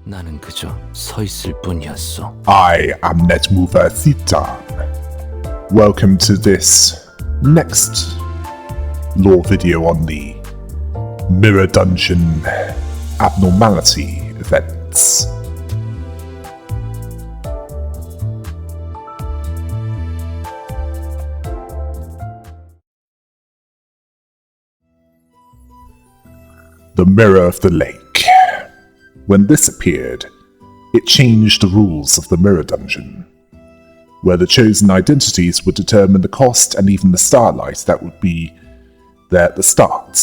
나는 그저 서 있을 뿐이었어. I am NetMoverSitan. Welcome to this next lore video on the Mirror Dungeon abnormality events. The Mirror of the Lake. When this appeared, it changed the rules of the Mirror Dungeon, where the chosen identities would determine the cost and even the starlight that would be there at the start.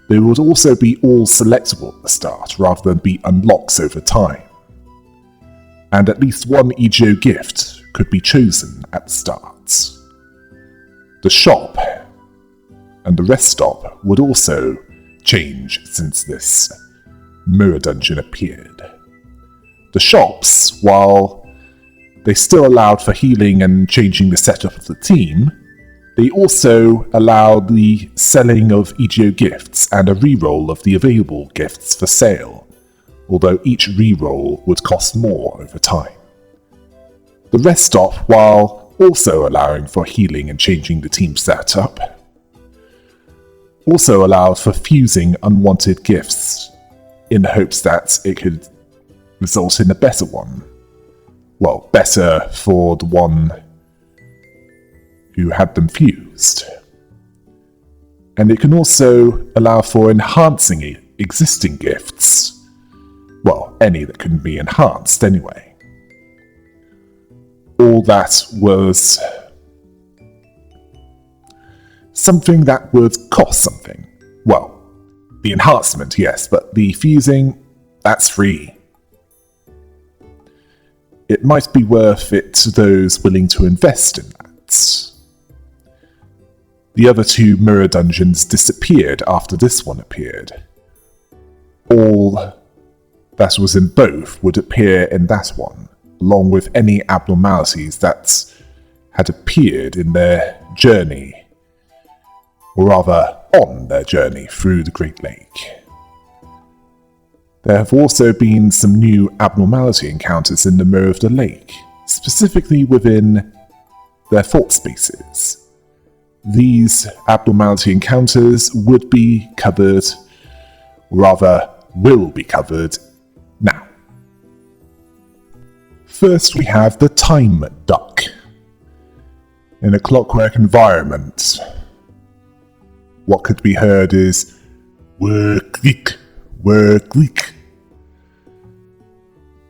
They would also be all selectable at the start, rather than be unlocks over time. And at least one EGO gift could be chosen at the start. The shop and the rest stop would also change since this Mirror Dungeon appeared. The shops, while they still allowed for healing and changing the setup of the team, they also allowed the selling of EGO gifts and a reroll of the available gifts for sale, although each reroll would cost more over time. The rest stop, while also allowing for healing and changing the team setup, also allowed for fusing unwanted gifts in the hopes that it could result in a better one. Well, better for the one who had them fused. And it can also allow for enhancing existing gifts. Well, any that can be enhanced anyway. All that was something that would cost something. Well, the enhancement, yes, but the fusing, that's free. It might be worth it to those willing to invest in that. The other two mirror dungeons disappeared after this one appeared. All that was in both would appear in that one, along with any abnormalities that had appeared in their journey, or rather on their journey through the Great Lake. There have also been some new abnormality encounters in the Mirror of the Lake, specifically within their thought spaces. These abnormality encounters would be covered, or rather will be covered, now. First we have the Time Duck. In a clockwork environment, what could be heard is work-leak, work-leak.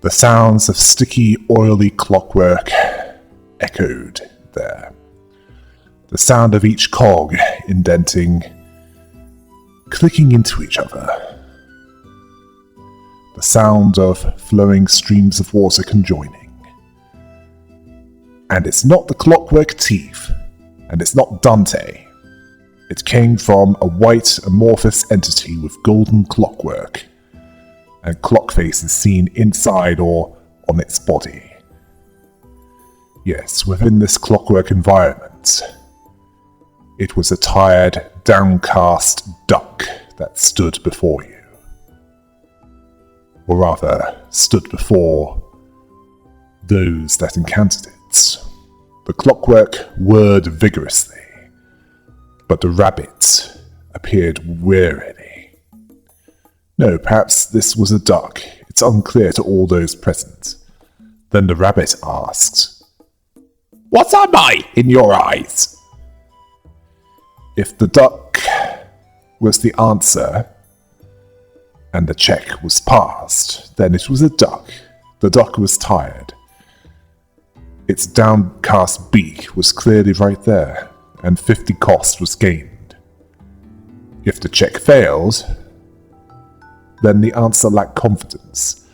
The sounds of sticky, oily clockwork echoed there. The sound of each cog indenting, clicking into each other. The sound of flowing streams of water conjoining. And it's not the clockwork teeth, and it's not Dante. It came from a white amorphous entity with golden clockwork, and clock faces seen inside or on its body. Yes, within this clockwork environment, it was a tired, downcast duck that stood before you. Or rather, stood before those that encountered it. The clockwork whirred vigorously, but the rabbit appeared wearily. No, perhaps this was a duck. It's unclear to all those present. Then the rabbit asked, "What am I in your eyes?" If the duck was the answer, and the check was passed, then it was a duck. The duck was tired. Its downcast beak was clearly right there, and 50 cost was gained. If the check failed, then the answer lacked confidence.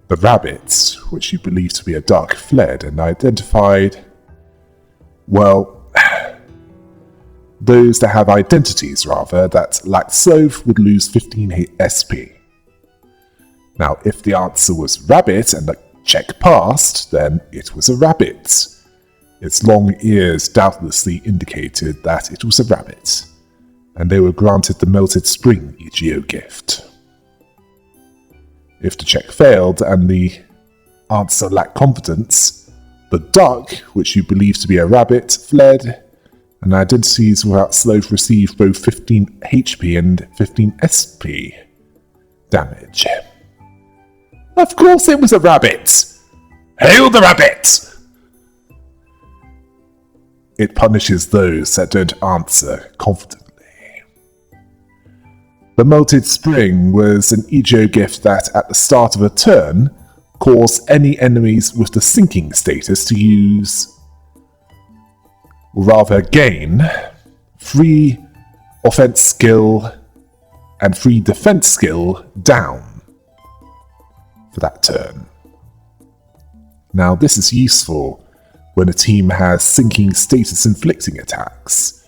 The rabbit, which you believed to be a duck, fled and identified, well, those that have identities, rather, that lacked sloth would lose 15 SP. Now, if the answer was rabbit and the check passed, then it was a rabbit. Its long ears doubtlessly indicated that it was a rabbit, and they were granted the melted spring EGO gift. If the check failed and the answer lacked confidence, the duck, which you believe to be a rabbit, fled, and identities without sloth received both 15 HP and 15 SP damage. Of course it was a rabbit! Hail the rabbit! It punishes those that don't answer confidently. The Melted Spring was an EGO gift that, at the start of a turn, caused any enemies with the sinking status to use, or rather gain, free offense skill and free defense skill down for that turn. Now, this is useful when a team has sinking status inflicting attacks.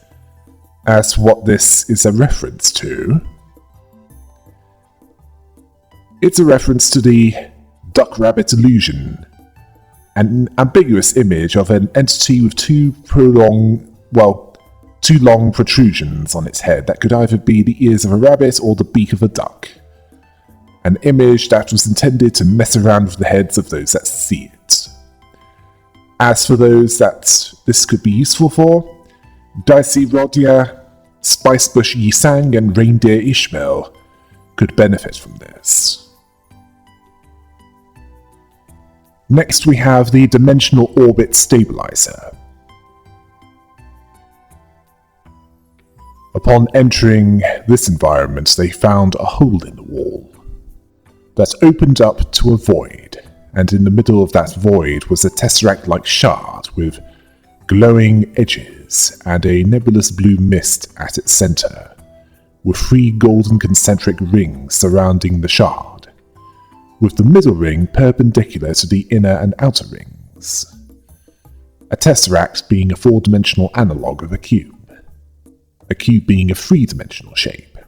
As what this is a reference to, it's a reference to the duck-rabbit illusion, an ambiguous image of an entity with two long protrusions on its head that could either be the ears of a rabbit or the beak of a duck. An image that was intended to mess around with the heads of those that see it. As for those that this could be useful for, Dicey Rodia, Spicebush Yisang, and Reindeer Ishmael could benefit from this. Next we have the Dimensional Orbit Stabilizer. Upon entering this environment, they found a hole in the wall that opened up to a void, and in the middle of that void was a tesseract-like shard with glowing edges and a nebulous blue mist at its center, with 3 golden concentric rings surrounding the shard, with the middle ring perpendicular to the inner and outer rings. A tesseract being a 4-dimensional analogue of a cube being a 3-dimensional shape.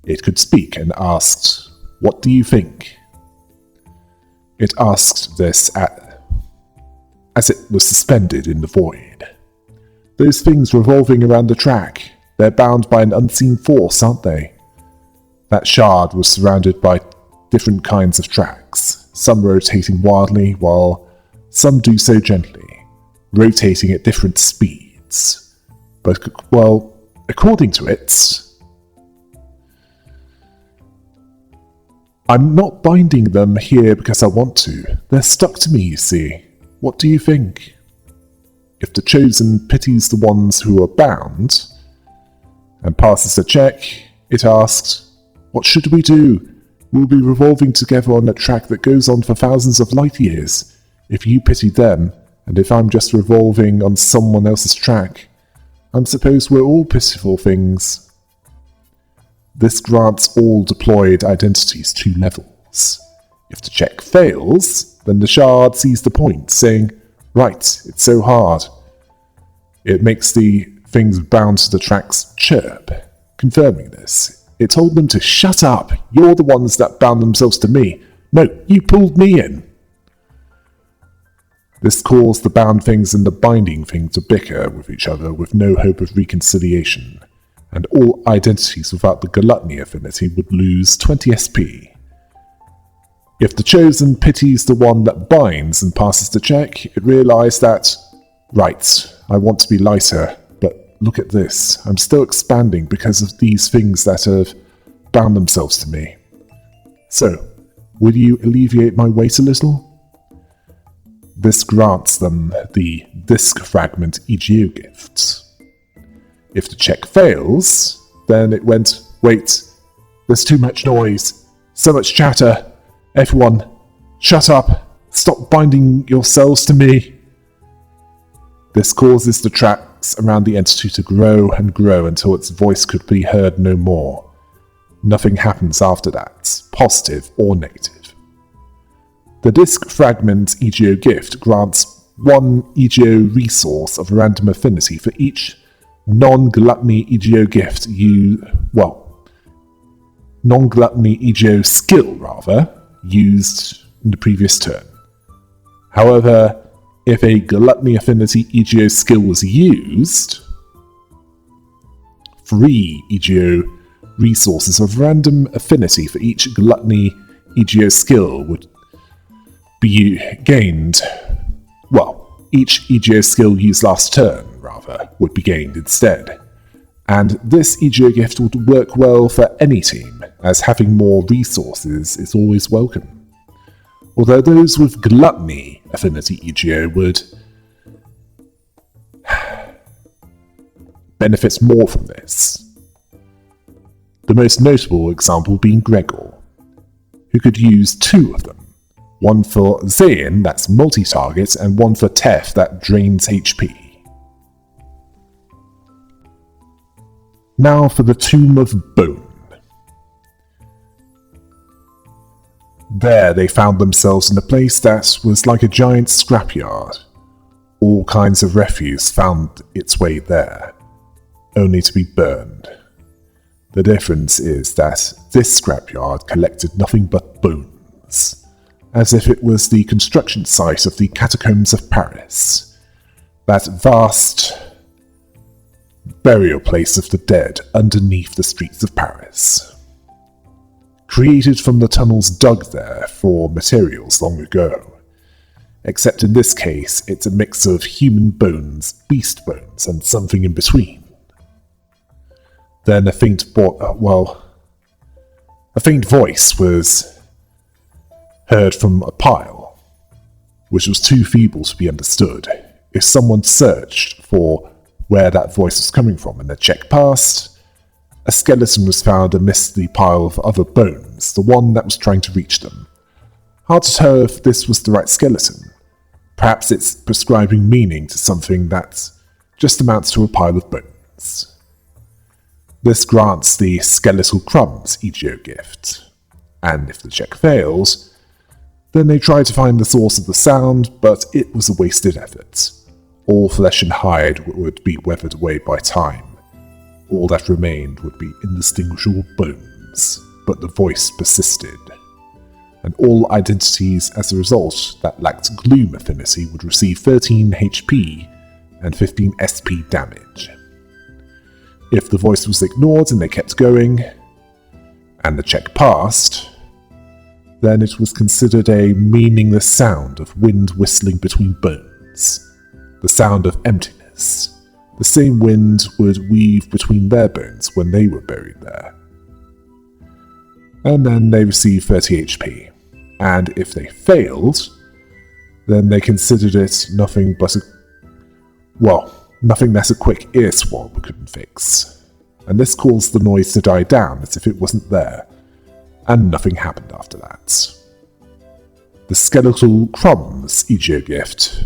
It could speak and asked, "What do you think?" It asked this as it was suspended in the void. Those things revolving around the track, they're bound by an unseen force, aren't they? That shard was surrounded by different kinds of tracks, some rotating wildly, while some do so gently, rotating at different speeds. But, well, according to it, I'm not binding them here because I want to. They're stuck to me, you see. What do you think? If the Chosen pities the ones who are bound and passes a check, it asks, "What should we do? We'll be revolving together on a track that goes on for thousands of light years. If you pity them, and if I'm just revolving on someone else's track, I suppose we're all pitiful things." This grants all deployed identities 2 levels. If the check fails, then the shard sees the point, saying, "Right, it's so hard." It makes the things bound to the tracks chirp, confirming this. It told them to shut up. You're the ones that bound themselves to me. No, you pulled me in. This caused the bound things and the binding thing to bicker with each other with no hope of reconciliation, and all identities without the gluttony affinity would lose 20 SP. If the Chosen pities the one that binds and passes the check, it realized that, right, I want to be lighter, but look at this, I'm still expanding because of these things that have bound themselves to me. So, will you alleviate my weight a little? This grants them the Disk Fragment EGO gift. If the check fails, then it went, "Wait, there's too much noise, so much chatter. Everyone, shut up, stop binding yourselves to me." This causes the tracks around the entity to grow and grow until its voice could be heard no more. Nothing happens after that, positive or negative. The Disk Fragment EGO gift grants 1 EGO resource of random affinity for each non-gluttony EGO gift non-gluttony EGO skill, used in the previous turn. However, if a gluttony affinity EGO skill was used, 3 EGO resources of random affinity for each gluttony EGO skill would be gained. Well, each EGO skill used last turn, rather, would be gained instead. And this EGO gift would work well for any team, as having more resources is always welcome. Although those with Gluttony affinity EGO would benefit more from this. The most notable example being Gregor, who could use two of them. One for Zayn, that's multi-target, and one for Tef, that drains HP. Now for the Tomb of Bone. There they found themselves in a place that was like a giant scrapyard. All kinds of refuse found its way there, only to be burned. The difference is that this scrapyard collected nothing but bones, as if it was the construction site of the catacombs of Paris, that vast burial place of the dead underneath the streets of Paris. Created from the tunnels dug there for materials long ago, except in this case it's a mix of human bones, beast bones, and something in between. Then a faint voice was heard from a pile, which was too feeble to be understood. If someone searched for where that voice was coming from and the check passed, a skeleton was found amidst the pile of other bones, the one that was trying to reach them. Hard to tell if this was the right skeleton. Perhaps it's prescribing meaning to something that just amounts to a pile of bones. This grants the Skeletal Crumbs EGO gift, and if the check fails, then they try to find the source of the sound, but it was a wasted effort. All flesh and hide would be weathered away by time. All that remained would be indistinguishable bones, but the voice persisted, and all identities as a result that lacked Gloom affinity would receive 13 HP and 15 SP damage. If the voice was ignored and they kept going, and the check passed, then it was considered a meaningless sound of wind whistling between bones, the sound of emptiness. The same wind would weave between their bones when they were buried there. And then they received 30 HP, and if they failed, then they considered it nothing that a quick ear swab couldn't fix. And this caused the noise to die down as if it wasn't there, and nothing happened after that. The Skeletal Crumbs EGO gift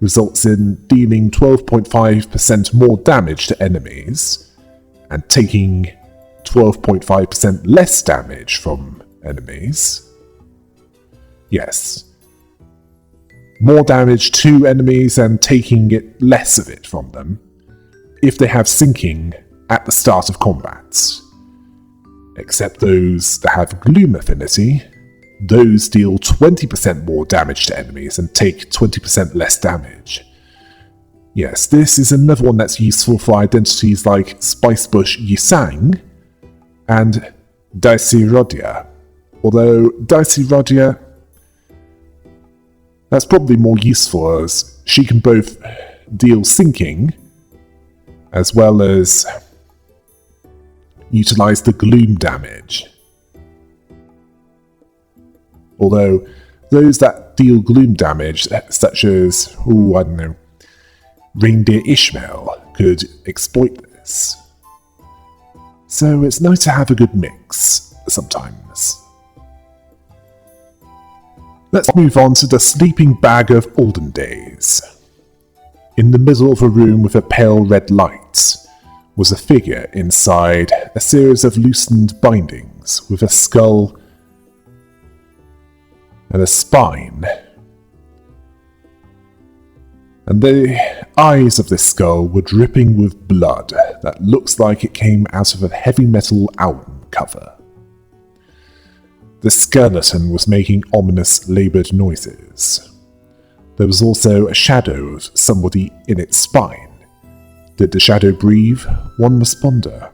results in dealing 12.5% more damage to enemies, and taking 12.5% less damage from enemies. Yes. More damage to enemies and taking it less of it from them, if they have sinking at the start of combat. Except those that have Gloom affinity, those deal 20% more damage to enemies and take 20% less damage. Yes, this is another one that's useful for identities like Spicebush Yisang and Dicey Rodia. Although Dicey Rodia, that's probably more useful as she can both deal sinking as well as utilize the gloom damage. Although those that deal gloom damage, such as, Reindeer Ishmael, could exploit this. So it's nice to have a good mix sometimes. Let's move on to the sleeping bag of olden days. In the middle of a room with a pale red light was a figure inside a series of loosened bindings with a skull and a spine. And the eyes of this skull were dripping with blood that looks like it came out of a heavy metal album cover. The skeleton was making ominous laboured noises. There was also a shadow of somebody in its spine. Did the shadow breathe? One responder.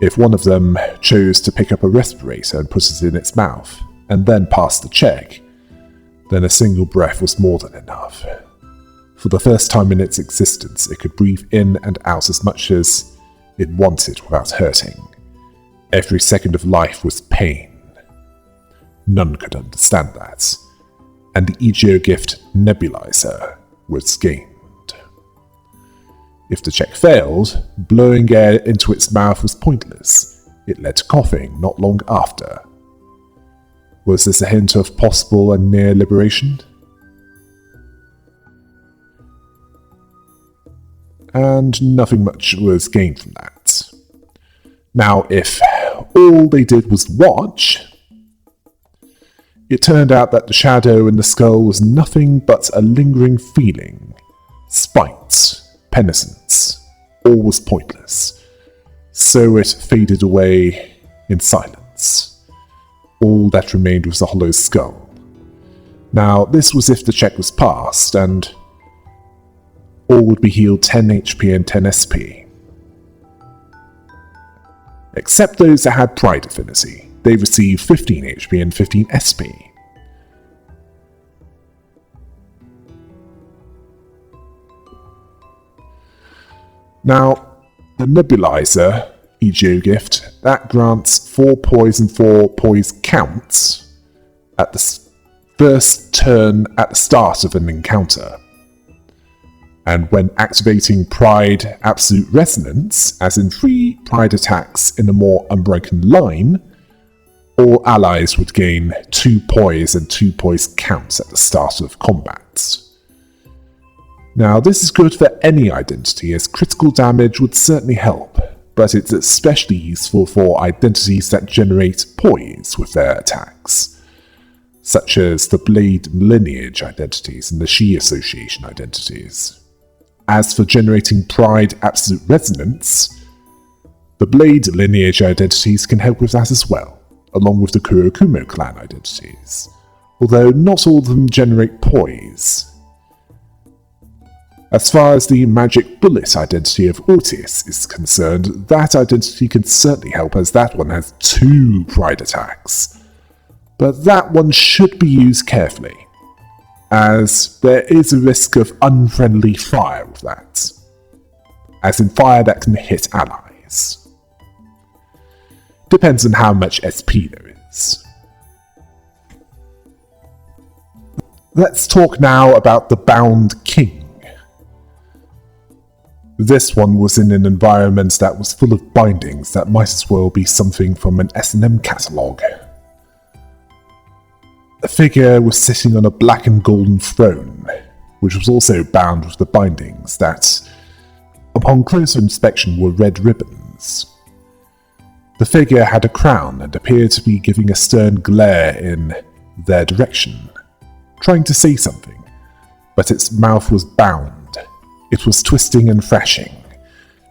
If one of them chose to pick up a respirator and put it in its mouth, and then pass the check, then a single breath was more than enough. For the first time in its existence, it could breathe in and out as much as it wanted without hurting. Every second of life was pain. None could understand that, and the EGO gift nebulizer was gained. If the check failed, blowing air into its mouth was pointless. It led to coughing not long after. Was this a hint of possible and near liberation? And nothing much was gained from that. Now, if all they did was watch, it turned out that the shadow in the skull was nothing but a lingering feeling, spite, penitence. All was pointless. So it faded away in silence. All that remained was the hollow skull. Now, this was if the check was passed, and all would be healed 10 HP and 10 SP. Except those that had Pride Affinity. They received 15 HP and 15 SP. Now, the nebulizer EGO gift, that grants 4 poise and 4 poise counts at the first turn at the start of an encounter. And when activating Pride Absolute Resonance, as in 3 Pride attacks in a more unbroken line, all allies would gain 2 poise and 2 poise counts at the start of combat. Now, this is good for any identity, as critical damage would certainly help, but it's especially useful for identities that generate poise with their attacks, such as the Blade Lineage identities and the She Association identities. As for generating Pride Absolute Resonance, the Blade Lineage identities can help with that as well, along with the Kurokumo clan identities, although not all of them generate poise. As far as the Magic Bullet identity of Ortiz is concerned, that identity can certainly help, as that one has 2 Pride attacks. But that one should be used carefully, as there is a risk of unfriendly fire with that, as in fire that can hit allies. Depends on how much SP there is. Let's talk now about the Bound King. This one was in an environment that was full of bindings that might as well be something from an S&M catalogue. A figure was sitting on a black and golden throne, which was also bound with the bindings that, upon closer inspection, were red ribbons. The figure had a crown and appeared to be giving a stern glare in their direction, trying to say something, but its mouth was bound. It was twisting and thrashing,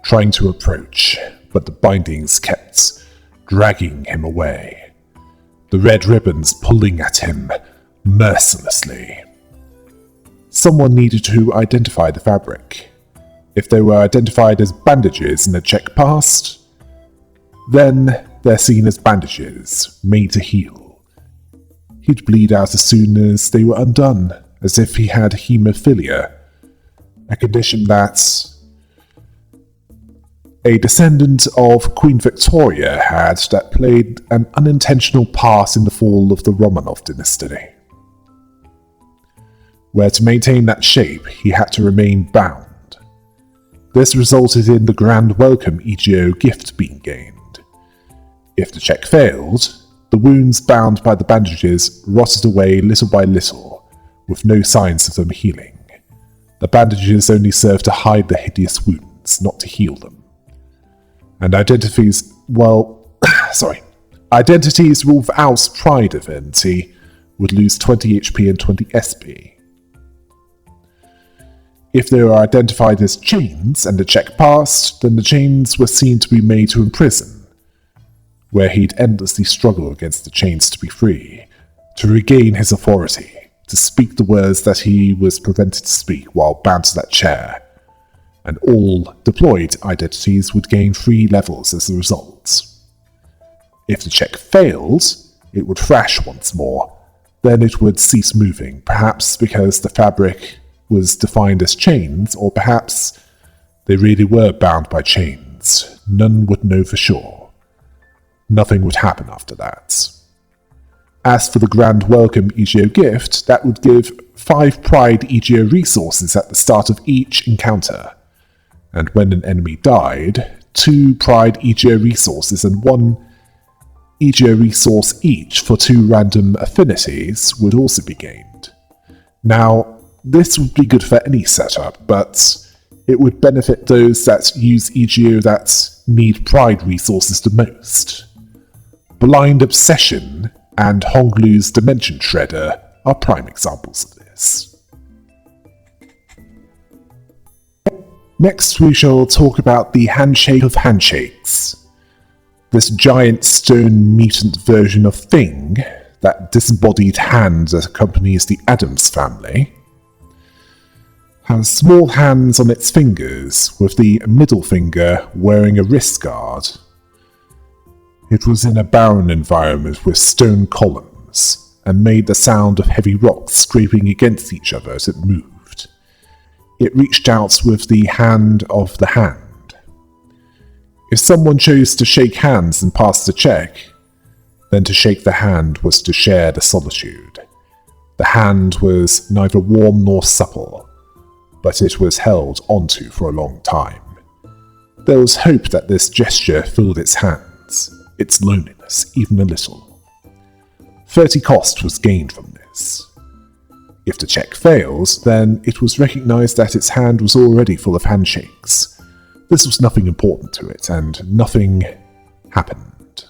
trying to approach, but the bindings kept dragging him away. The red ribbons pulling at him mercilessly. Someone needed to identify the fabric. If they were identified as bandages in a check passed, then they're seen as bandages, made to heal. He'd bleed out as soon as they were undone, as if he had haemophilia, a condition that a descendant of Queen Victoria had that played an unintentional part in the fall of the Romanov dynasty, where to maintain that shape he had to remain bound. This resulted in the Grand Welcome EGO gift being gained. If the check failed, the wounds bound by the bandages rotted away little by little, with no signs of them healing. The bandages only served to hide the hideous wounds, not to heal them. And identities without Pride Affinity would lose 20 HP and 20 SP. If they were identified as chains and the check passed, then the chains were seen to be made to imprison, where he'd endlessly struggle against the chains to be free, to regain his authority, to speak the words that he was prevented to speak while bound to that chair, and all deployed identities would gain 3 levels as a result. If the check failed, it would thrash once more, then it would cease moving, perhaps because the fabric was defined as chains, or perhaps they really were bound by chains. None would know for sure. Nothing would happen after that. As for the Grand Welcome EGO gift, that would give 5 Pride EGO resources at the start of each encounter, and when an enemy died, 2 Pride EGO resources and 1 EGO resource each for 2 random affinities would also be gained. Now, this would be good for any setup, but it would benefit those that use EGO that need Pride resources the most. Blind Obsession and Honglu's Dimension Shredder are prime examples of this. Next we shall talk about the Handshake of Handshakes. This giant stone mutant version of Thing, that disembodied hand that accompanies the Addams family, has small hands on its fingers, with the middle finger wearing a wrist guard. It was in a barren environment with stone columns, and made the sound of heavy rocks scraping against each other as it moved. It reached out with the hand of the hand. If someone chose to shake hands and pass the check, then to shake the hand was to share the solitude. The hand was neither warm nor supple, but it was held onto for a long time. There was hope that this gesture filled its hands, its loneliness even a little. 30 cost was gained from this. If the check fails, then it was recognized that its hand was already full of handshakes. This was nothing important to it, and nothing happened.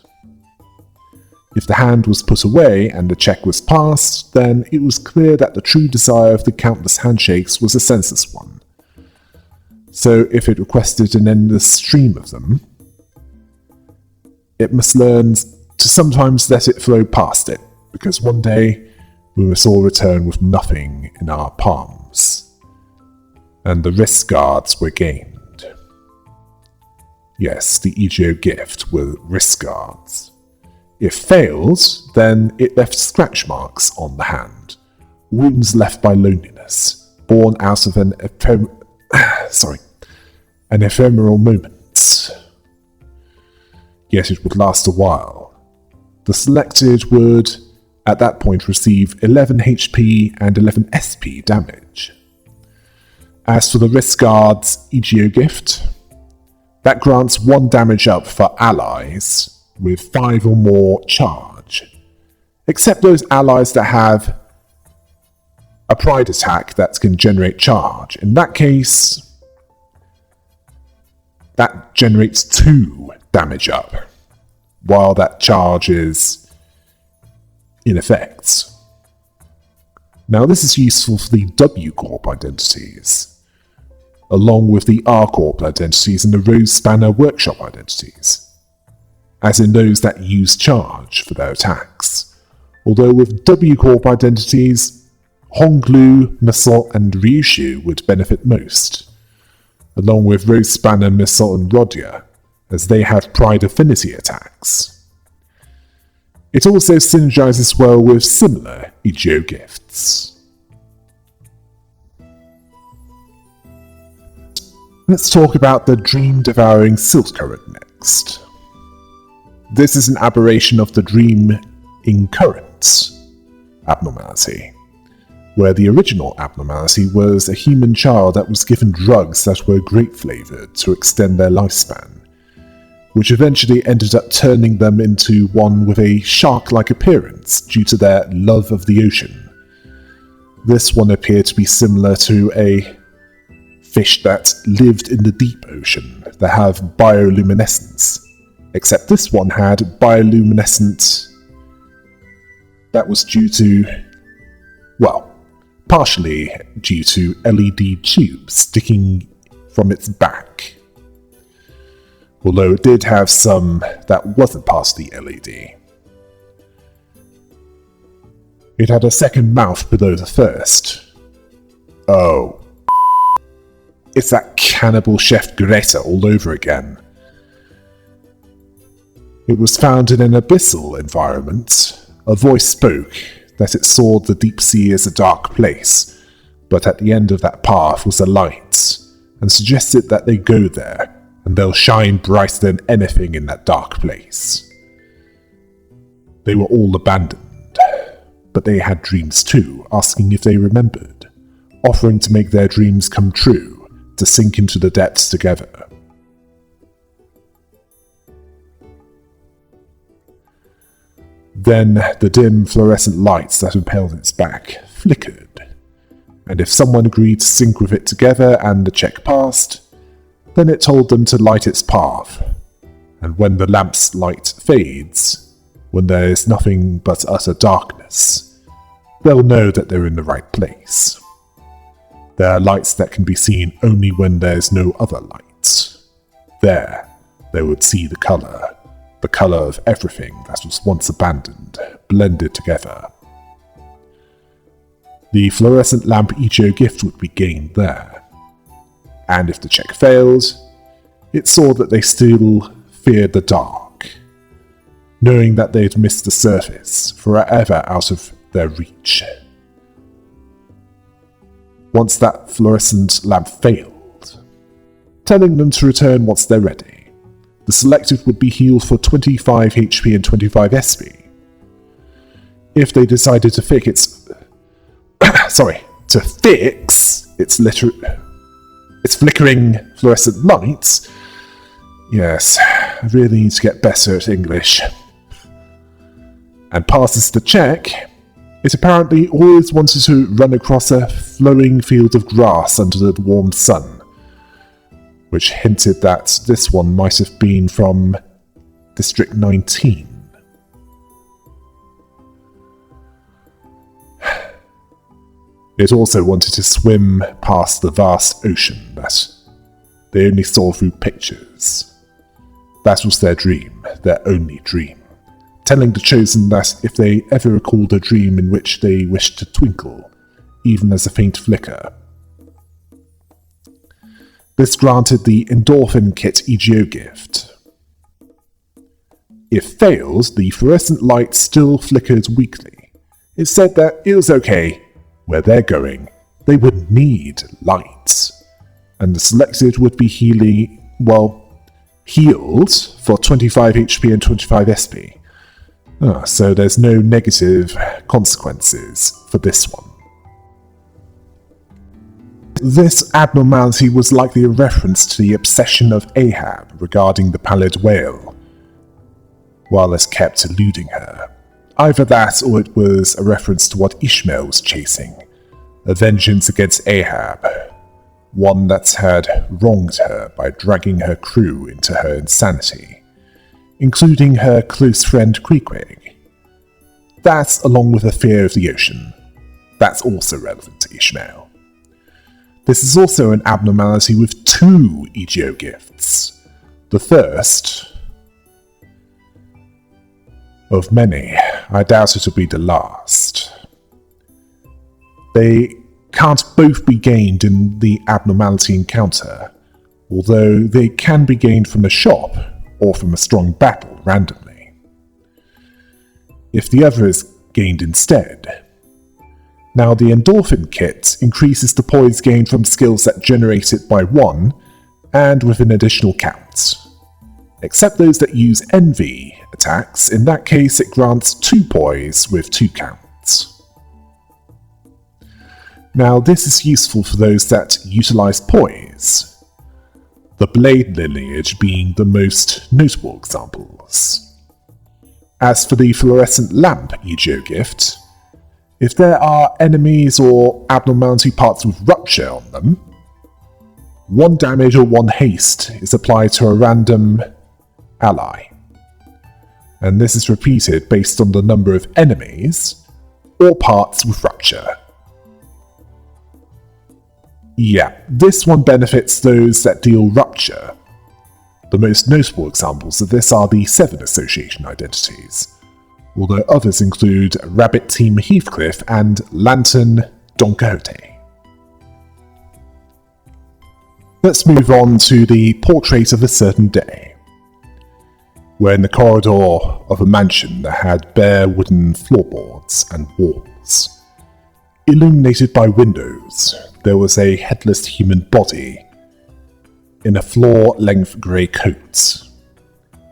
If the hand was put away and the check was passed, then it was clear that the true desire of the countless handshakes was a senseless one. So if it requested an endless stream of them, it must learn to sometimes let it flow past it, because one day we must all return with nothing in our palms. And the wrist guards were gained. Yes, the EGO gift were wrist guards. If failed, then it left scratch marks on the hand, wounds left by loneliness, born out of an ephemeral moment. Yet it would last a while. The selected would, at that point, receive 11 HP and 11 SP damage. As for the wrist guard's EGO gift, that grants 1 damage up for allies with 5 or more charge, except those allies that have a pride attack that can generate charge. In that case, that generates 2 damage up, while that charge is in effect. Now this is useful for the W Corp identities, along with the R Corp identities and the Rose Spanner Workshop identities, as in those that use charge for their attacks. Although with W Corp identities, Honglu, Missile, and Ryushu would benefit most, along with Rose Spanner, Missile, and Rodya, as they have Pride Affinity attacks. It also synergizes well with similar EGO gifts. Let's talk about the dream-devouring Silt Current next. This is an aberration of the dream incurrent abnormality, where the original abnormality was a human child that was given drugs that were grape-flavored to extend their lifespan, which eventually ended up turning them into one with a shark-like appearance due to their love of the ocean. This one appeared to be similar to a fish that lived in the deep ocean that have bioluminescence, except this one had bioluminescent that was due to, well, partially due to LED tubes sticking from its back. Although it did have some that wasn't past the LED. It had a second mouth below the first. Oh. It's that cannibal chef Greta all over again. It was found in an abyssal environment. A voice spoke that it saw the deep sea as a dark place, but at the end of that path was a light, and suggested that they go there, and they'll shine brighter than anything in that dark place. They were all abandoned, but they had dreams too, asking if they remembered, offering to make their dreams come true, to sink into the depths together. Then the dim fluorescent lights that impelled its back flickered, and if someone agreed to sync with it together and the check passed, then it told them to light its path, and when the lamp's light fades, when there is nothing but utter darkness, they'll know that they're in the right place. There are lights that can be seen only when there's no other lights. There, they would see the colour of everything that was once abandoned, blended together. The fluorescent lamp Ichio gift would be gained there. And if the check failed, it saw that they still feared the dark, knowing that they'd missed the surface, forever out of their reach. Once that fluorescent lamp failed, telling them to return once they're ready. The selected would be healed for 25 HP and 25 SP. If they decided to fix its flickering fluorescent lights, yes, I really need to get better at English, and passes the check, it apparently always wanted to run across a flowing field of grass under the warm sun, which hinted that this one might have been from District 19. It also wanted to swim past the vast ocean that they only saw through pictures. That was their dream, their only dream, telling the Chosen that if they ever recalled a dream in which they wished to twinkle, even as a faint flicker, this granted the endorphin kit EGO gift. If failed, the fluorescent light still flickered weakly. It said that it was okay, where they're going, they would need light, and the selected would be healed for 25 HP and 25 SP. So there's no negative consequences for this one. This abnormality was likely a reference to the obsession of Ahab regarding the pallid whale, Wallace kept eluding her. Either that or it was a reference to what Ishmael was chasing, a vengeance against Ahab, one that had wronged her by dragging her crew into her insanity, including her close friend Creekwig. That, along with a fear of the ocean, that's also relevant to Ishmael. This is also an abnormality with 2 EGO gifts. The first of many. I doubt it'll be the last. They can't both be gained in the abnormality encounter, although they can be gained from a shop or from a strong battle randomly. If the other is gained instead. Now the endorphin kit increases the poise gained from skills that generate it by 1, and with an additional count. Except those that use envy attacks, in that case it grants 2 poise with 2 counts. Now this is useful for those that utilize poise, the blade lineage being the most notable examples. As for the fluorescent lamp EGO gift, if there are enemies or abnormality parts with rupture on them, 1 damage or 1 haste is applied to a random ally, and this is repeated based on the number of enemies or parts with rupture. Yeah, this one benefits those that deal rupture. The most notable examples of this are the 7 association identities, although others include Rabbit Team Heathcliff and Lantern Don Quixote. Let's move on to the portrait of a certain day. We're in the corridor of a mansion that had bare wooden floorboards and walls. Illuminated by windows, there was a headless human body in a floor-length grey coat.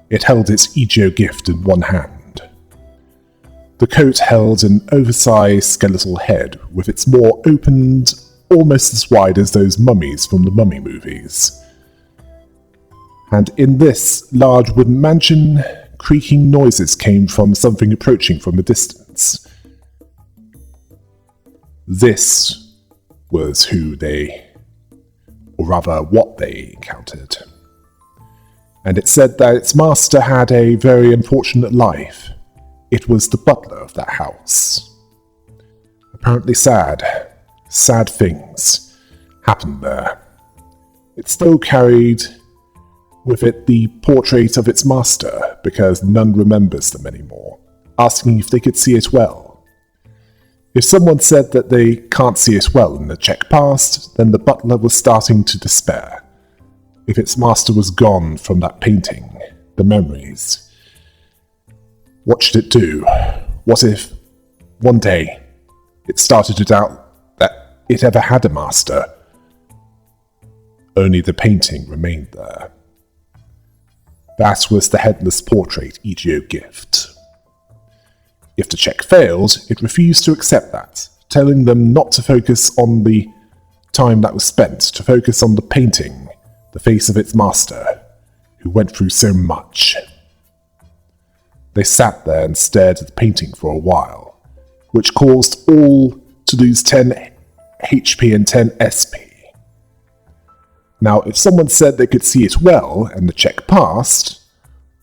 It held its Egeo gift in one hand. The coat held an oversized skeletal head with its maw opened almost as wide as those mummies from the Mummy movies. And in this large wooden mansion, creaking noises came from something approaching from a distance. This was who they, or rather what they encountered. And it said that its master had a very unfortunate life. It was the butler of that house. Apparently sad things happened there. It still carried with it the portrait of its master, because none remembers them anymore, asking if they could see it well. If someone said that they can't see it well and the check passed, then the butler was starting to despair. If its master was gone from that painting, the memories, what should it do? What if one day it started to doubt that it ever had a master? Only the painting remained there. That was the headless portrait Egeo gift. If the check failed, it refused to accept that, telling them not to focus on the time that was spent, to focus on the painting, the face of its master, who went through so much. They sat there and stared at the painting for a while, which caused all to lose 10 HP and 10 SP. Now, if someone said they could see it well and the check passed,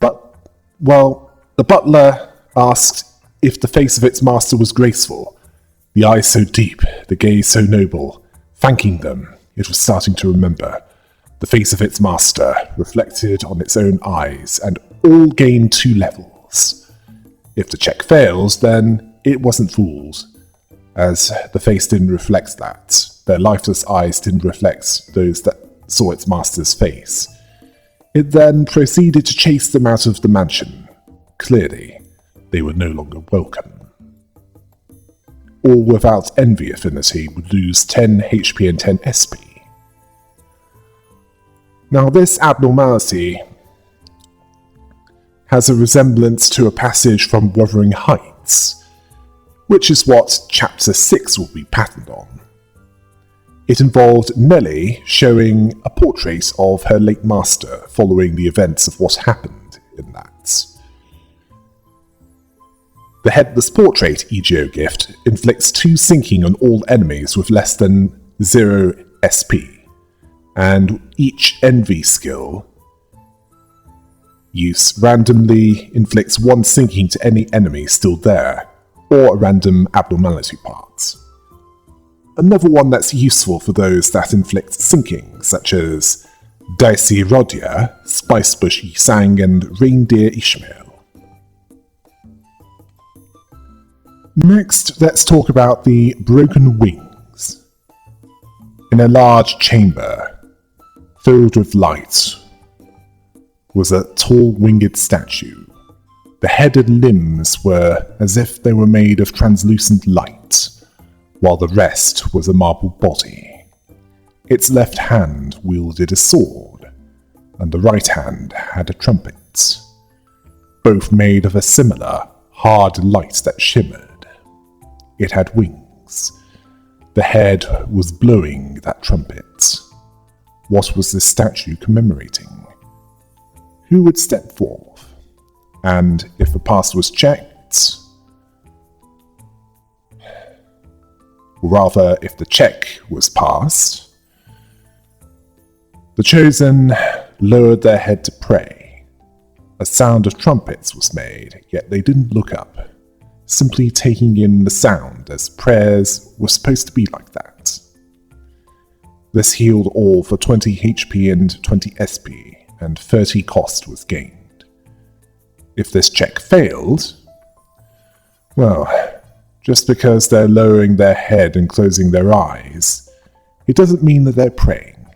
the butler asked if the face of its master was graceful, the eyes so deep, the gaze so noble, thanking them, it was starting to remember. The face of its master reflected on its own eyes, and all gained 2 levels. If the check fails, then it wasn't fooled, as the face didn't reflect that. Their lifeless eyes didn't reflect those that saw its master's face. It then proceeded to chase them out of the mansion. Clearly, they were no longer welcome. All without envy affinity would lose 10 HP and 10 SP. Now, this abnormality has a resemblance to a passage from Wuthering Heights, which is what Chapter 6 will be patterned on. It involved Nellie showing a portrait of her late master following the events of what happened in that. The headless portrait Egeo gift inflicts 2 sinking on all enemies with less than 0 SP, and each envy skill use randomly inflicts 1 sinking to any enemy still there, or a random abnormality part. Another one that's useful for those that inflict sinking, such as Dicey Rodia, Spicebush Yisang, and Reindeer Ishmael. Next, let's talk about the broken wings. In a large chamber, filled with light, was a tall winged statue. The head and limbs were as if they were made of translucent light, while the rest was a marble body. Its left hand wielded a sword, and the right hand had a trumpet, both made of a similar, hard light that shimmered. It had wings. The head was blowing that trumpet. What was the statue commemorating? Who would step forth? And if the past was checked, or rather, if the check was passed, the chosen lowered their head to pray. A sound of trumpets was made, yet they didn't look up, simply taking in the sound, as prayers were supposed to be like that. This healed all for 20 HP and 20 SP, and 30 cost was gained. If this check failed, well, just because they're lowering their head and closing their eyes, it doesn't mean that they're praying.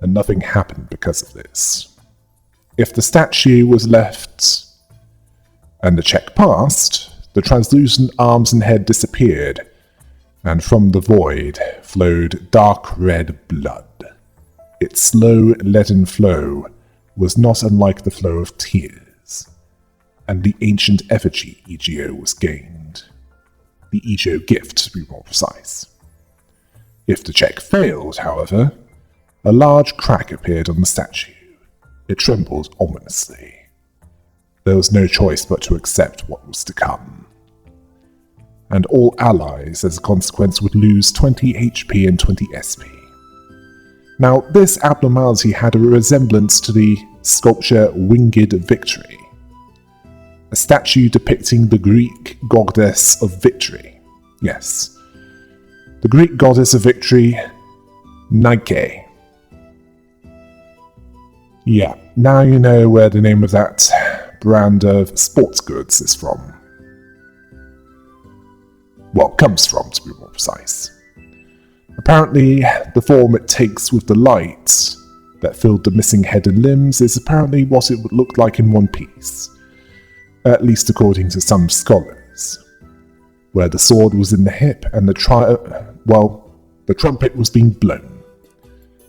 and nothing happened because of this. If the statue was left and the check passed, the translucent arms and head disappeared, and from the void flowed dark red blood. Its slow, leaden flow was not unlike the flow of tears, and the ancient effigy Egio was gained. The Egio gift, to be more precise. If the check failed, however, a large crack appeared on the statue. It trembled ominously. There was no choice but to accept what was to come. And all allies, as a consequence, would lose 20 HP and 20 SP. Now, this abnormality had a resemblance to the sculpture Winged Victory, a statue depicting the Greek goddess of victory. Yes, the Greek goddess of victory, Nike. Yeah, now you know where the name of that brand of sports goods is from. Well, comes from, to be more precise. Apparently, the form it takes with the light that filled the missing head and limbs is apparently what it would look like in one piece, at least according to some scholars, where the sword was in the hip and the trumpet was being blown.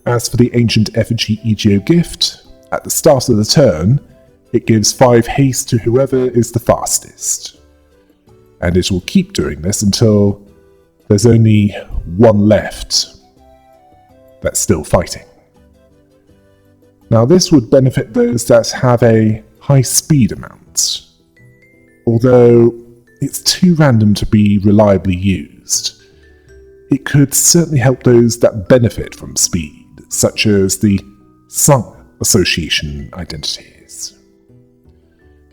As for the ancient effigy Egio gift, at the start of the turn, it gives 5 haste to whoever is the fastest. And it will keep doing this until there's only one left that's still fighting. Now this would benefit those that have a high speed amount, although it's too random to be reliably used. It could certainly help those that benefit from speed, such as the Sunk Association identities.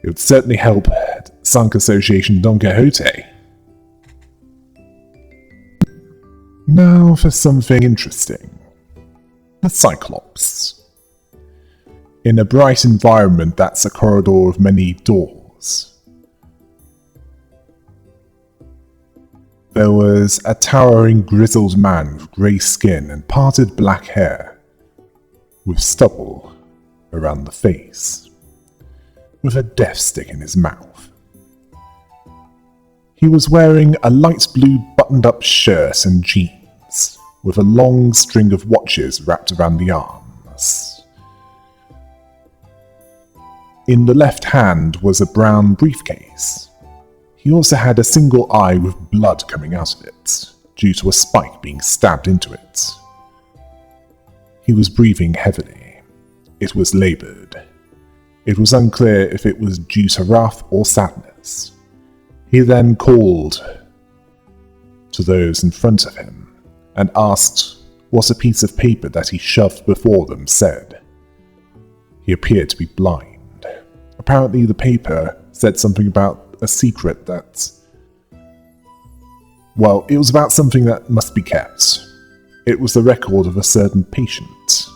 It would certainly help Sunk Association Don Quixote. Now for something interesting. The Cyclops. In a bright environment that's a corridor of many doors, there was a towering grizzled man with grey skin and parted black hair, with stubble around the face, with a death stick in his mouth. He was wearing a light blue buttoned-up shirt and jeans, with a long string of watches wrapped around the arms. In the left hand was a brown briefcase. He also had a single eye with blood coming out of it, due to a spike being stabbed into it. He was breathing heavily. It was laboured. It was unclear if it was due to wrath or sadness. He then called to those in front of him and asked what a piece of paper that he shoved before them said. He appeared to be blind. Apparently the paper said something about a secret that... well, it was about something that must be kept. It was the record of a certain patient.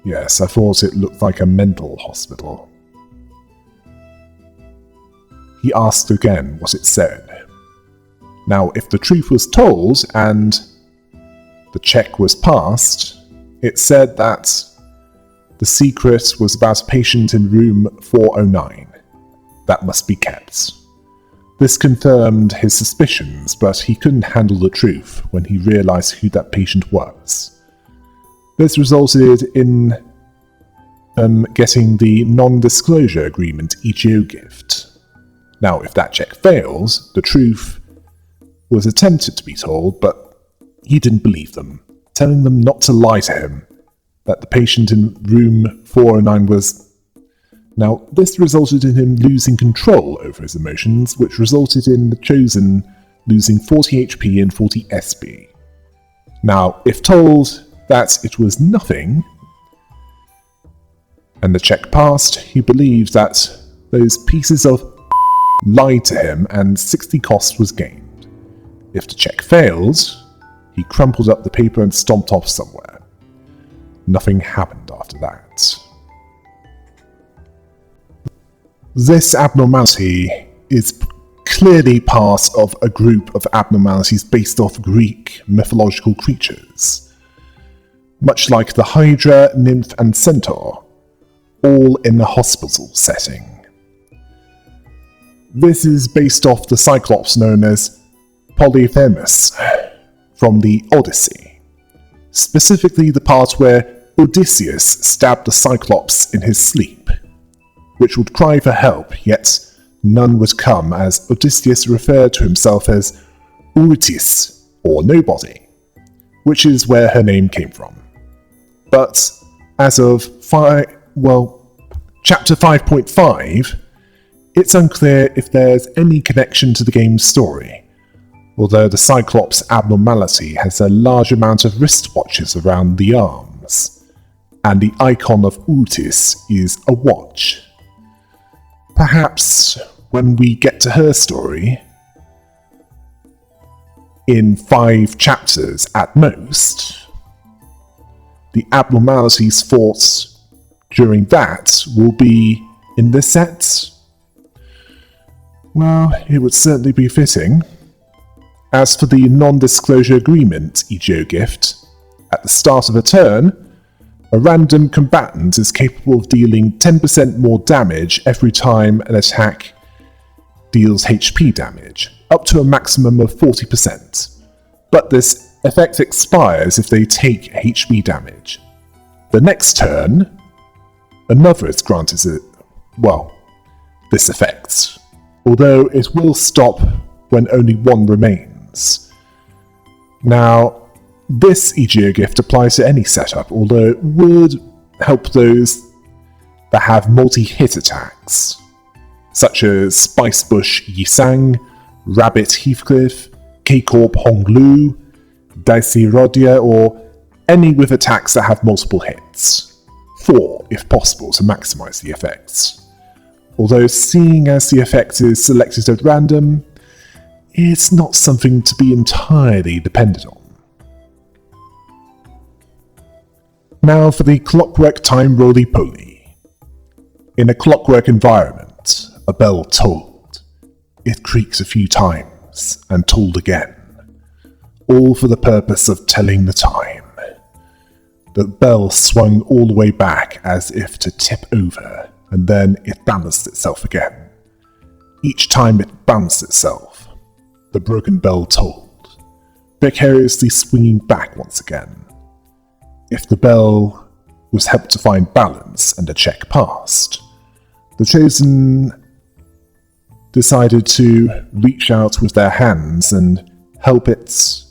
Yes, I thought it looked like a mental hospital. He asked again what it said. Now, if the truth was told and the check was passed, it said that the secret was about a patient in room 409. That must be kept. This confirmed his suspicions, but he couldn't handle the truth when he realized who that patient was. This resulted in getting the non-disclosure agreement Egio gift. Now, if that check fails, the truth was attempted to be told, but he didn't believe them, telling them not to lie to him, that the patient in room 409 was... Now, this resulted in him losing control over his emotions, which resulted in the Chosen losing 40 HP and 40 SP. Now, if told that it was nothing, and the check passed, he believed that those pieces of lied to him and 60 cost was gained. If the check failed, he crumpled up the paper and stomped off somewhere. Nothing happened after that. This abnormality is clearly part of a group of abnormalities based off Greek mythological creatures. much like the Hydra, Nymph, and Centaur, all in a hospital setting. This is based off the Cyclops known as Polyphemus from the Odyssey, specifically the part where Odysseus stabbed the Cyclops in his sleep, which would cry for help, yet none would come, as Odysseus referred to himself as Eurytis, or nobody, which is where her name came from. But as of Chapter 5.5, it's unclear if there's any connection to the game's story, although the Cyclops abnormality has a large amount of wristwatches around the arms, and the icon of Eurytis is a watch. Perhaps when we get to her story, in 5 chapters at most, the abnormalities fought during that will be in this set? Well, it would certainly be fitting. As for the non-disclosure agreement EGO gift, at the start of a turn, a random combatant is capable of dealing 10% more damage every time an attack deals HP damage, up to a maximum of 40%. But this effect expires if they take HP damage. The next turn, another is granted this effect, although it will stop when only one remains. Now, this EGO gift applies to any setup, although it would help those that have multi-hit attacks, such as Spicebush Yisang, Rabbit Heathcliff, K-Corp Honglu, Dicey Rodia, or any with attacks that have multiple hits. 4, if possible, to maximize the effects. Although seeing as the effect is selected at random, it's not something to be entirely dependent on. Now for the clockwork-time roly-poly. In a clockwork environment, a bell tolled. It creaked a few times, and tolled again, all for the purpose of telling the time. The bell swung all the way back as if to tip over, and then it balanced itself again. Each time it balanced itself, the broken bell tolled, precariously swinging back once again. If the bell was helped to find balance and a check passed, the chosen decided to reach out with their hands and help it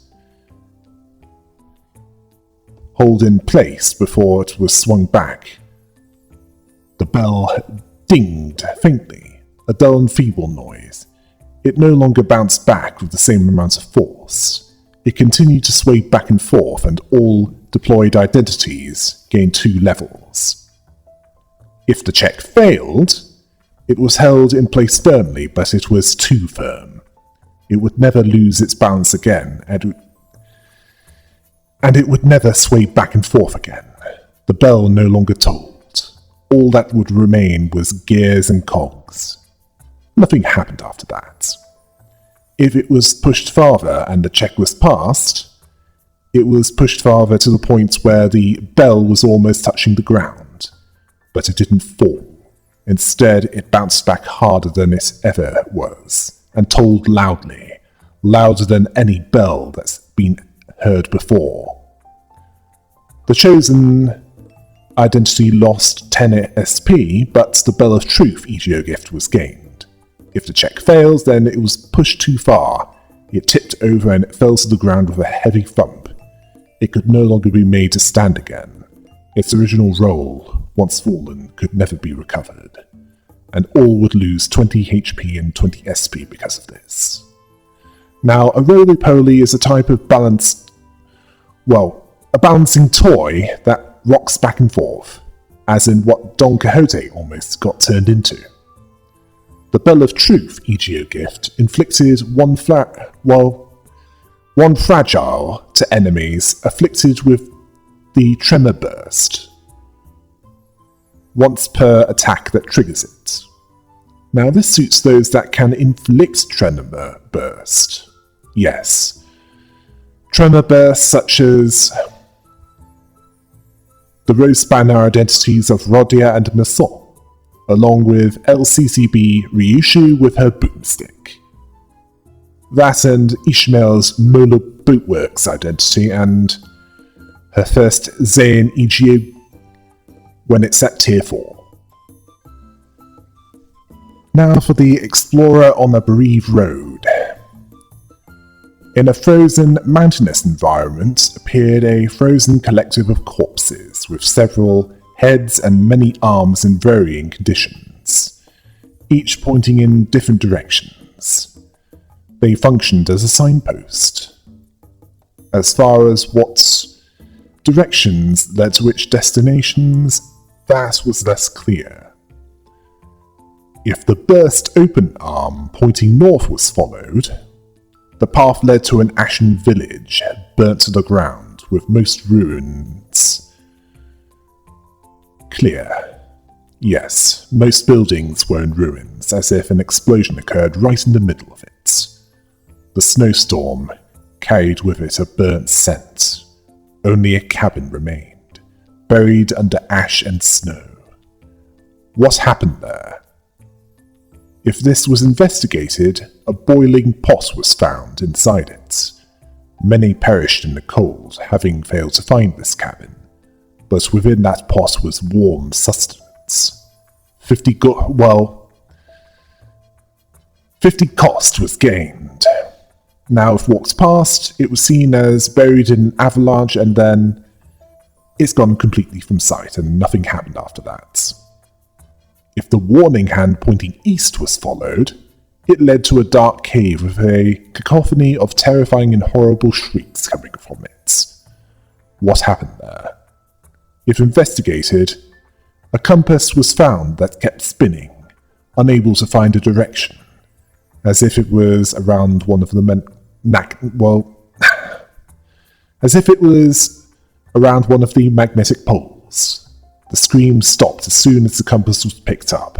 hold in place before it was swung back. The bell dinged faintly, a dull and feeble noise. It no longer bounced back with the same amount of force. It continued to sway back and forth, and all deployed identities gained 2 levels. If the check failed, it was held in place firmly, but it was too firm. It would never lose its balance again, and it would never sway back and forth again. The bell no longer tolled. All that would remain was gears and cogs. Nothing happened after that. If it was pushed farther and the check was passed, it was pushed farther to the point where the bell was almost touching the ground, but it didn't fall. Instead, it bounced back harder than it ever was, and tolled loudly, louder than any bell that's been heard before. The chosen identity lost 10 SP, but the Bell of Truth EGO gift was gained. If the check fails, then it was pushed too far. It tipped over and it fell to the ground with a heavy thump. It could no longer be made to stand again. Its original role, once fallen, could never be recovered, and all would lose 20 HP and 20 SP because of this. Now, a roly-poly is a type of a balancing toy that rocks back and forth, as in what Don Quixote almost got turned into. The Bell of Truth EGO gift inflicted one fragile to enemies afflicted with the Tremor Burst, once per attack that triggers it. Now this suits those that can inflict Tremor Burst. Yes. Tremor Burst such as the row spanner identities of Rodia and Mason, along with LCCB Ryushu with her boomstick. That and Ishmael's Mola Boatworks identity and her first Zayn Egio when it's at tier 4. Now for the explorer on a bereaved road. In a frozen, mountainous environment appeared a frozen collective of corpses with several heads and many arms in varying conditions, each pointing in different directions. They functioned as a signpost. As far as what directions led to which destinations, that was less clear. If the burst open arm pointing north was followed, the path led to an ashen village burnt to the ground with most ruins clear. Yes, most buildings were in ruins, as if an explosion occurred right in the middle of it. The snowstorm carried with it a burnt scent. Only a cabin remained, buried under ash and snow. What happened there? If this was investigated, a boiling pot was found inside it. Many perished in the cold, having failed to find this cabin, but within that pot was warm sustenance. 50 cost was gained. Now if walked past, it was seen as buried in an avalanche, and then it's gone completely from sight and nothing happened after that. If the warning hand pointing east was followed, it led to a dark cave with a cacophony of terrifying and horrible shrieks coming from it. What happened there? If investigated, a compass was found that kept spinning, unable to find a direction, as if it was around one of the magnetic poles. The scream stopped as soon as the compass was picked up.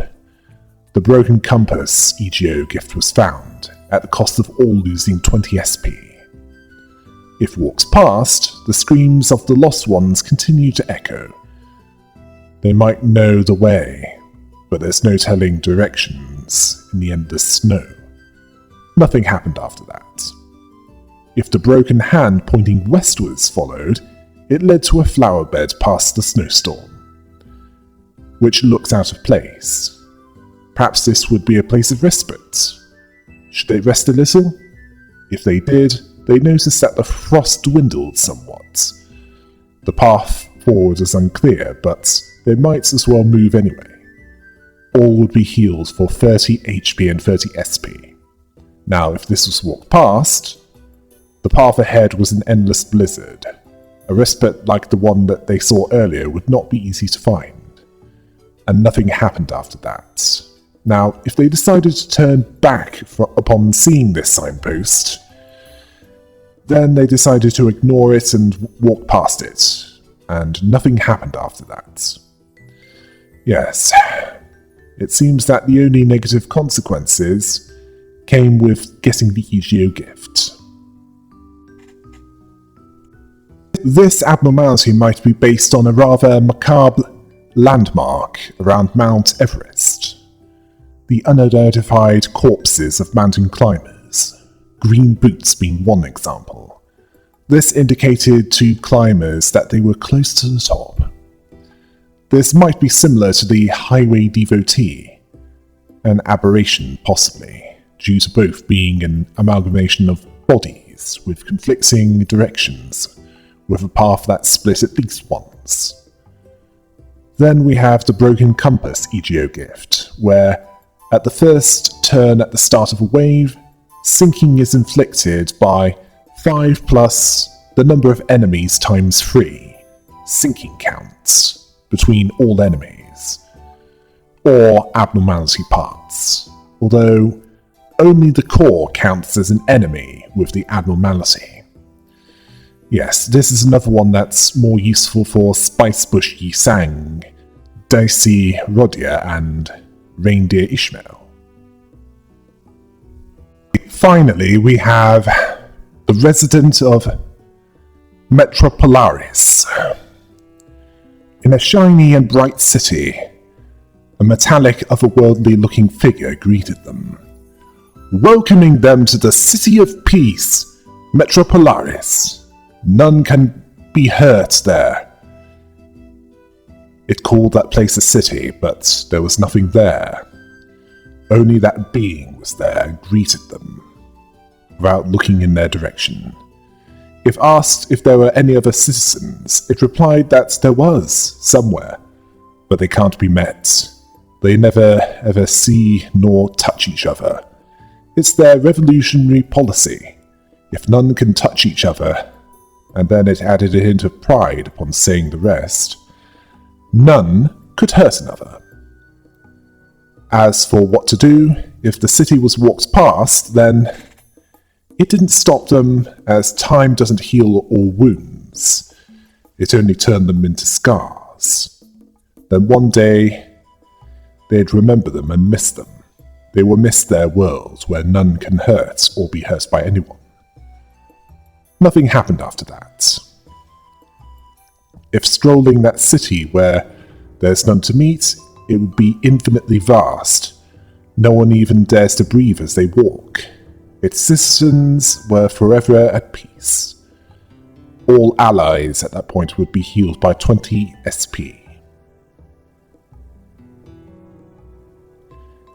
The broken compass EGO gift was found, at the cost of all losing 20 SP. If walked past, the screams of the lost ones continue to echo. They might know the way, but there's no telling directions in the endless snow. Nothing happened after that. If the broken hand pointing westwards followed, it led to a flower bed past the snowstorm, which looks out of place. Perhaps this would be a place of respite. Should they rest a little? If they did, they noticed that the frost dwindled somewhat. The path forward is unclear, but they might as well move anyway. All would be healed for 30 HP and 30 SP. Now, if this was walked past, the path ahead was an endless blizzard. A respite like the one that they saw earlier would not be easy to find. And nothing happened after that. Now, if they decided to turn back upon seeing this signpost, then they decided to ignore it and walk past it, and nothing happened after that. Yes, it seems that the only negative consequences came with getting the EGO gift. This abnormality might be based on a rather macabre landmark around Mount Everest. The unidentified corpses of mountain climbers, green boots being one example. This indicated to climbers that they were close to the top. This might be similar to the highway devotee, an aberration possibly, due to both being an amalgamation of bodies with conflicting directions, with a path that split at least once. Then we have the broken compass EGO gift, where at the first turn at the start of a wave, sinking is inflicted by 5 plus the number of enemies times 3, sinking counts, between all enemies, or abnormality parts, although only the core counts as an enemy with the abnormality. Yes, this is another one that's more useful for Spicebush Yisang, Dicey Rodia, and Reindeer Ishmael. Finally, we have the resident of Metropolaris. In a shiny and bright city, a metallic, otherworldly-looking figure greeted them, welcoming them to the City of Peace, Metropolaris. None can be hurt there. It called that place a city, but there was nothing there. Only that being was there and greeted them, without looking in their direction. If asked if there were any other citizens, it replied that there was, somewhere, but they can't be met. They never ever see nor touch each other. It's their revolutionary policy. If none can touch each other, and then it added a hint of pride upon saying the rest, none could hurt another. As for what to do, if the city was walked past, then it didn't stop them, as time doesn't heal all wounds. It only turned them into scars. Then one day, they'd remember them and miss them. They will miss their world where none can hurt or be hurt by anyone. Nothing happened after that. If strolling that city where there's none to meet, it would be infinitely vast. No one even dares to breathe as they walk. Its citizens were forever at peace. All allies at that point would be healed by 20 SP.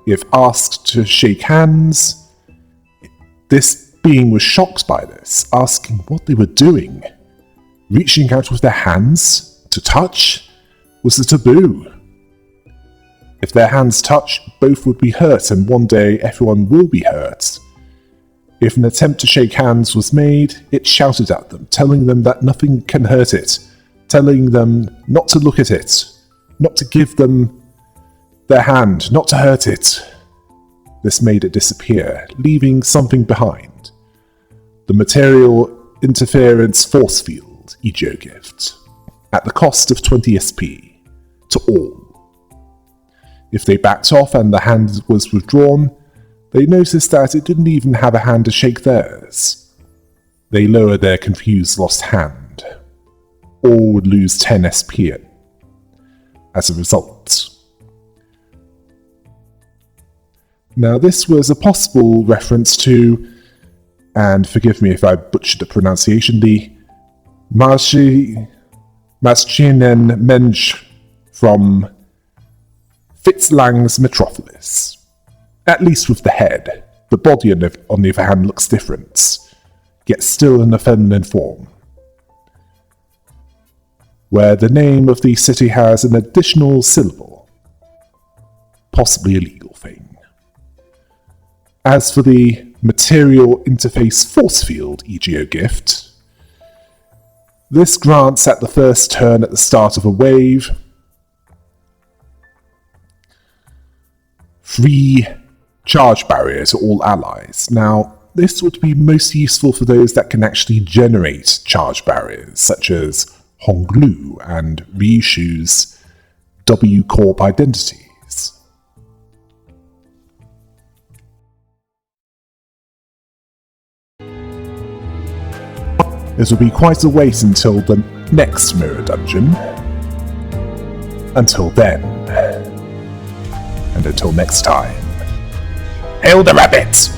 If asked to shake hands, this being was shocked by this, asking what they were doing. Reaching out with their hands to touch was a taboo. If their hands touch, both would be hurt, and one day everyone will be hurt. If an attempt to shake hands was made, it shouted at them, telling them that nothing can hurt it, telling them not to look at it, not to give them their hand, not to hurt it. This made it disappear, leaving something behind. The material interference force field, EGO gift, at the cost of 20 SP, to all. If they backed off and the hand was withdrawn, they noticed that it didn't even have a hand to shake theirs. They lowered their confused lost hand. All would lose 10 SP as a result. Now this was a possible reference to, and forgive me if I butchered the pronunciation, the Maschinen Mensch from Fitzlang's Metropolis. At least with the head. The body, on the other hand, looks different, yet still in a feminine form. Where the name of the city has an additional syllable. Possibly a legal thing. As for the material interface force field EGO gift, this grants at the first turn at the start of a wave 3 charge barriers to all allies. Now, this would be most useful for those that can actually generate charge barriers, such as Honglu and Ryushu's W-Corp identities. It will be quite a wait until the next mirror dungeon. Until then, and until next time, hail the rabbit!